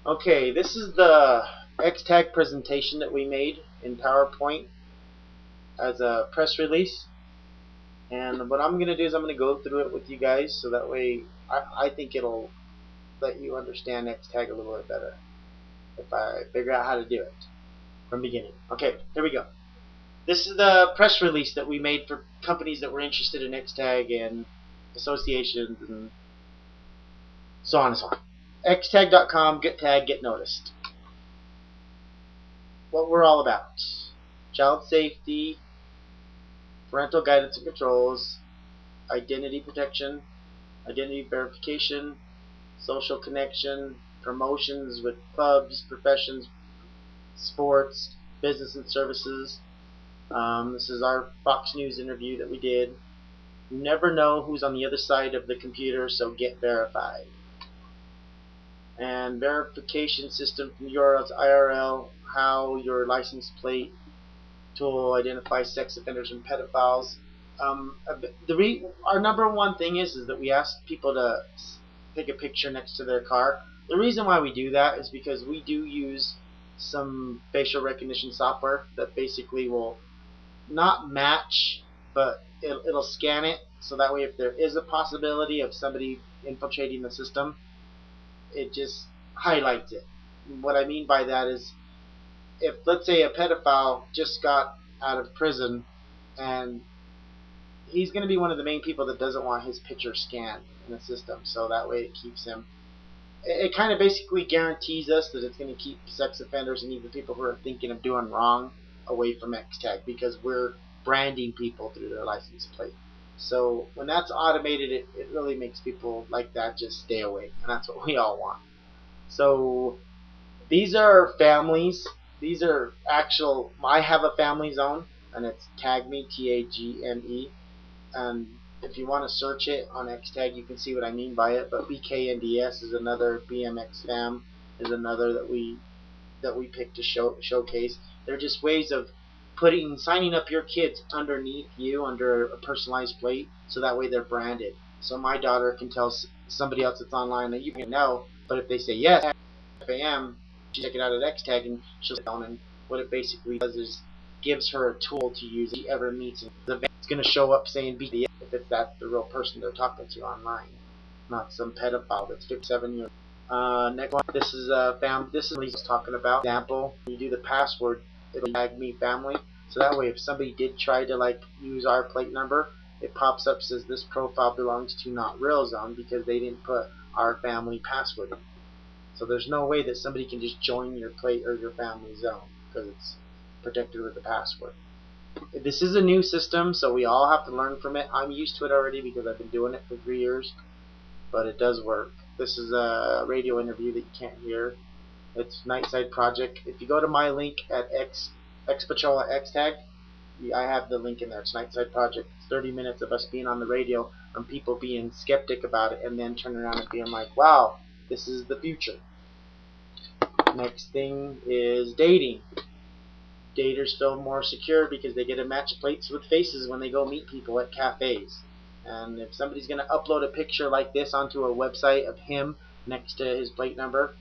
Okay, this is the Xtag presentation that we made in PowerPoint as a press release. And what I'm going to do is I'm going to go through it with you guys so that way I think it'll let you understand Xtag a little bit better if I figure out how to do it from the beginning. Okay, here we go. This is the press release that we made for companies that were interested in Xtag and associations and so on and so on. Xtag.com, get tagged, get noticed. What we're all about. Child safety, parental guidance and controls, identity protection, identity verification, social connection, promotions with clubs, professions, sports, business and services. This is our Fox News interview that we did. You never know who's on the other side of the computer, so get verified. And verification system from URL to IRL, how your license plate tool identifies sex offenders and pedophiles. Our number one thing is that we ask people to take a picture next to their car. The reason why we do that is because we do use some facial recognition software that basically will not match, but it'll scan it, so that way if there is a possibility of somebody infiltrating the system, it just highlights it. What I mean by that is, if let's say a pedophile just got out of prison and he's going to be one of the main people that doesn't want his picture scanned in the system, so that way it keeps him, it kind of basically guarantees us that it's going to keep sex offenders and even people who are thinking of doing wrong away from Xtag, because we're branding people through their license plate. So when that's automated, it really makes people like that just stay away, and that's what we all want. So these are families. These are actual, I have a family zone, and it's Tagme, Tagme. And if you want to search it on Xtag, you can see what I mean by it. But BKNDS is another, BMX Fam is another that we picked to showcase. They're just ways of signing up your kids underneath you under a personalized plate, so that way they're branded. So my daughter can tell somebody else that's online that you can know, but if they say yes, FAM, she check it out at Xtag and she'll sit down, and what it basically does is gives her a tool to use if she ever meets the event. It's going to show up saying BDS if it's the real person they're talking to online, not some pedophile that's 57 years old. Next one, this is this is what he's talking about. Example, you do the password, it'll tag me family, so that way if somebody did try to use our plate number, it pops up, says this profile belongs to not real zone because they didn't put our family password in. So there's no way that somebody can just join your plate or your family zone because it's protected with the password. This is a new system, so we all have to learn from it. I'm used to it already because I've been doing it for 3 years, but it does work. This is a radio interview that you can't hear. It's Nightside Project. If you go to my link at Xpatrol Xtag, I have the link in there. It's Nightside Project. It's 30 minutes of us being on the radio and people being skeptic about it and then turning around and being like, wow, this is the future. Next thing is dating. Daters feel more secure because they get to match plates with faces when they go meet people at cafes. And if somebody's going to upload a picture like this onto a website of him next to his plate number,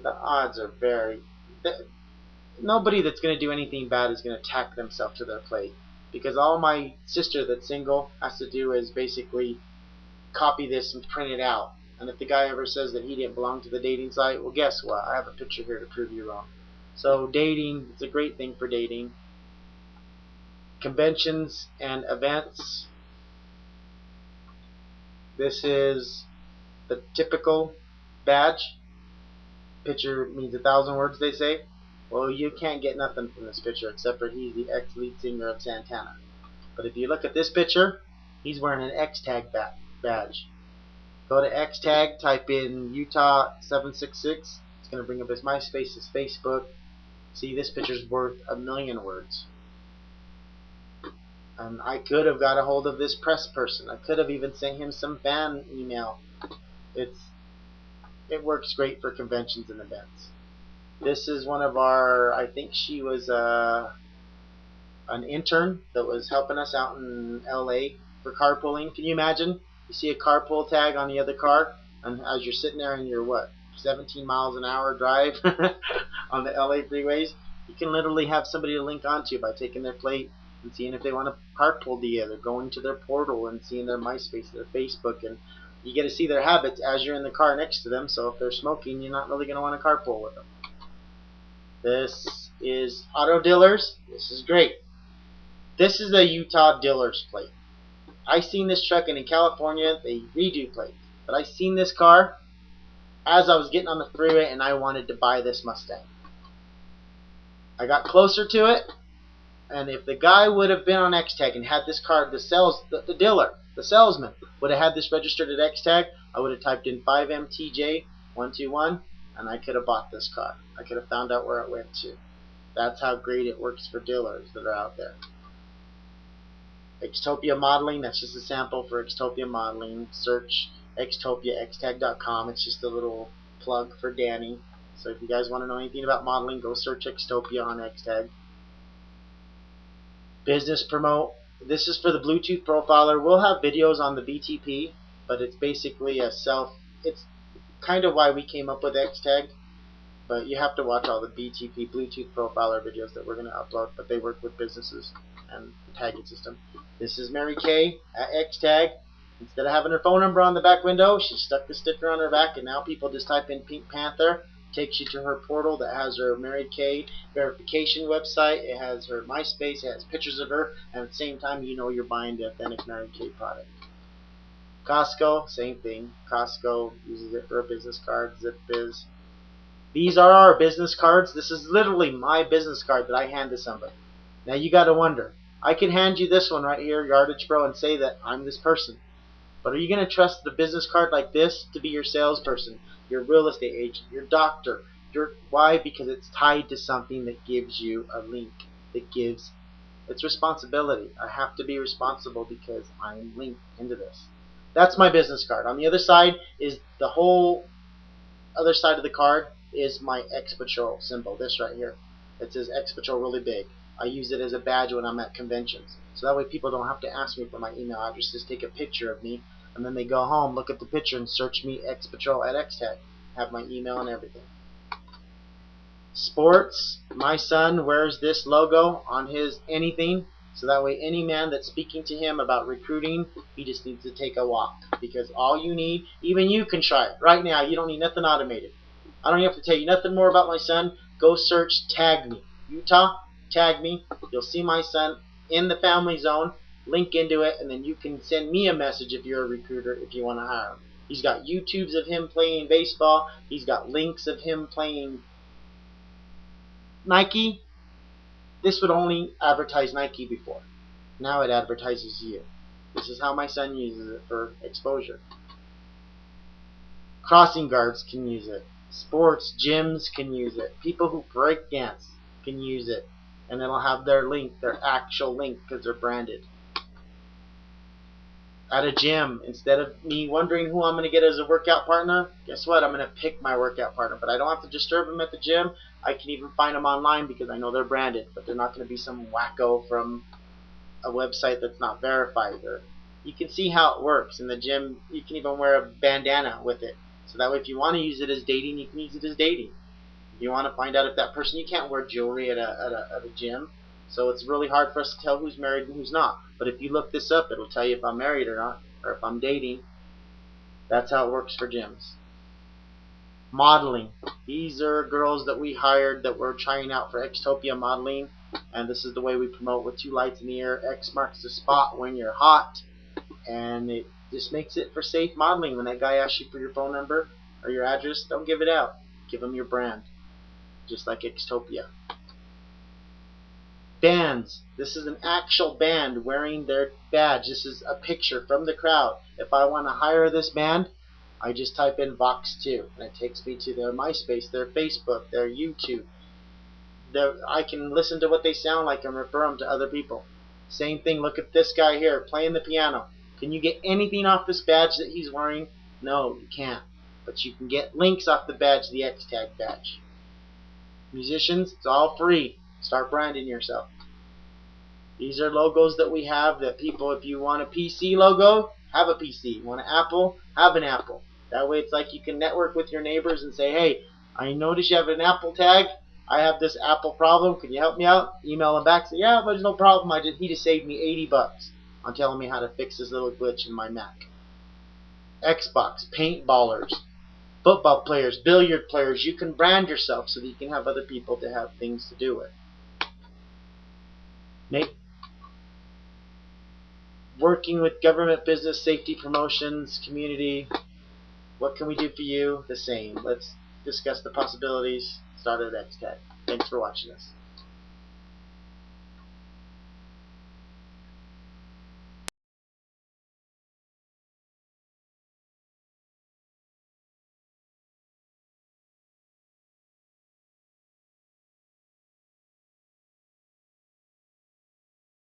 the odds are nobody that's going to do anything bad is going to tack themselves to their plate. Because all my sister that's single has to do is basically copy this and print it out. And if the guy ever says that he didn't belong to the dating site, well, guess what? I have a picture here to prove you wrong. So dating, it's a great thing for dating. Conventions and events. This is the typical badge. Picture means 1,000 words, they say. Well, you can't get nothing from this picture except for he's the ex-lead singer of Santana. But if you look at this picture, he's wearing an Xtag badge. Go to Xtag, type in Utah 766. It's going to bring up his MySpace, his Facebook. See, this picture's worth 1,000,000 words. And I could have got a hold of this press person. I could have even sent him some fan email. It works great for conventions and events. This is one of our, I think she was an intern that was helping us out in LA for carpooling. Can you imagine? You see a carpool tag on the other car, and as you're sitting there in your 17 miles an hour drive on the LA freeways, you can literally have somebody to link onto by taking their plate and seeing if they want to carpool together, going to their portal and seeing their MySpace, their Facebook, and you get to see their habits as you're in the car next to them. So if they're smoking, you're not really going to want to carpool with them. This is auto dealers. This is great. This is a Utah dealer's plate. I seen this truck, and in California they redo plates. But I seen this car as I was getting on the freeway, and I wanted to buy this Mustang. I got closer to it, and if the guy would have been on Xtagged and had this car, the dealer, the salesman, would have had this registered at Xtagged, I would have typed in 5MTJ121, and I could have bought this car. I could have found out where it went to. That's how great it works for dealers that are out there. Xtopia Modeling, that's just a sample for Xtopia Modeling. Search Xtopia, xtagged.com. It's just a little plug for Danny. So if you guys want to know anything about modeling, go search Xtopia on Xtagged. Business Promote. This is for the Bluetooth profiler. We'll have videos on the BTP, but it's basically it's kind of why we came up with Xtagged, but you have to watch all the BTP Bluetooth profiler videos that we're going to upload, but they work with businesses and the tagging system. This is Mary Kay at Xtagged. Instead of having her phone number on the back window, she stuck the sticker on her back, and now people just type in Pink Panther. Takes you to her portal that has her Mary Kay verification website. It has her MySpace. It has pictures of her, and at the same time, you know you're buying the authentic Mary Kay product. Costco, same thing. Costco uses it for a business card. ZipFizz. These are our business cards. This is literally my business card that I hand to somebody. Now you got to wonder. I can hand you this one right here, Yardage Pro, and say that I'm this person. But are you going to trust the business card like this to be your salesperson, your real estate agent, your doctor? Why? Because it's tied to something that gives you a link. It's responsibility. I have to be responsible because I'm linked into this. That's my business card. On the other side is the whole other side of the card is my X Patrol symbol. This right here. It says X Patrol really big. I use it as a badge when I'm at conventions. So that way people don't have to ask me for my email address. Just take a picture of me, and then they go home, look at the picture, and search me X Patrol at Xtagged. Have my email and everything. Sports. My son wears this logo on his anything, so that way any man that's speaking to him about recruiting, he just needs to take a walk. Because all you need, even you can try it. Right now, you don't need nothing automated. I don't have to tell you nothing more about my son. Go search Tag Me. Utah, tag me. You'll see my son in the family zone. Link into it, and then you can send me a message if you're a recruiter if you want to hire him. He's got YouTubes of him playing baseball. He's got links of him playing Nike. This would only advertise Nike before. Now it advertises you. This is how my son uses it for exposure. Crossing guards can use it. Sports gyms can use it. People who break dance can use it. And it'll have their link, their actual link, because they're branded. At a gym, instead of me wondering who I'm going to get as a workout partner, guess what? I'm going to pick my workout partner. But I don't have to disturb them at the gym. I can even find them online because I know they're branded. But they're not going to be some wacko from a website that's not verified. Or you can see how it works. In the gym, you can even wear a bandana with it. So that way if you want to use it as dating, you can use it as dating. If you want to find out if that person, you can't wear jewelry at a gym. So it's really hard for us to tell who's married and who's not. But if you look this up, it'll tell you if I'm married or not, or if I'm dating. That's how it works for gyms. Modeling. These are girls that we hired that we're trying out for Xtopia Modeling. And this is the way we promote with 2 lights in the air. X marks the spot when you're hot. And it just makes it for safe modeling. When that guy asks you for your phone number or your address, don't give it out. Give him your brand. Just like Xtopia. Bands. This is an actual band wearing their badge. This is a picture from the crowd. If I want to hire this band, I just type in Vox2, and it takes me to their MySpace, their Facebook, their YouTube. I can listen to what they sound like and refer them to other people. Same thing, look at this guy here playing the piano. Can you get anything off this badge that he's wearing? No, you can't. But you can get links off the badge, the Xtagged badge. Musicians, it's all free. Start branding yourself. These are logos that we have that people, if you want a PC logo, have a PC. You want an Apple, have an Apple. That way it's like you can network with your neighbors and say, hey, I noticed you have an Apple tag. I have this Apple problem. Can you help me out? Email him back. Say, yeah, but there's no problem. He just saved me $80 on telling me how to fix this little glitch in my Mac. Xbox, paintballers, football players, billiard players. You can brand yourself so that you can have other people to have things to do with. Working with government, business, safety, promotions, community. What can we do for you? The same. Let's discuss the possibilities. Start at Xtagged. Thanks for watching this.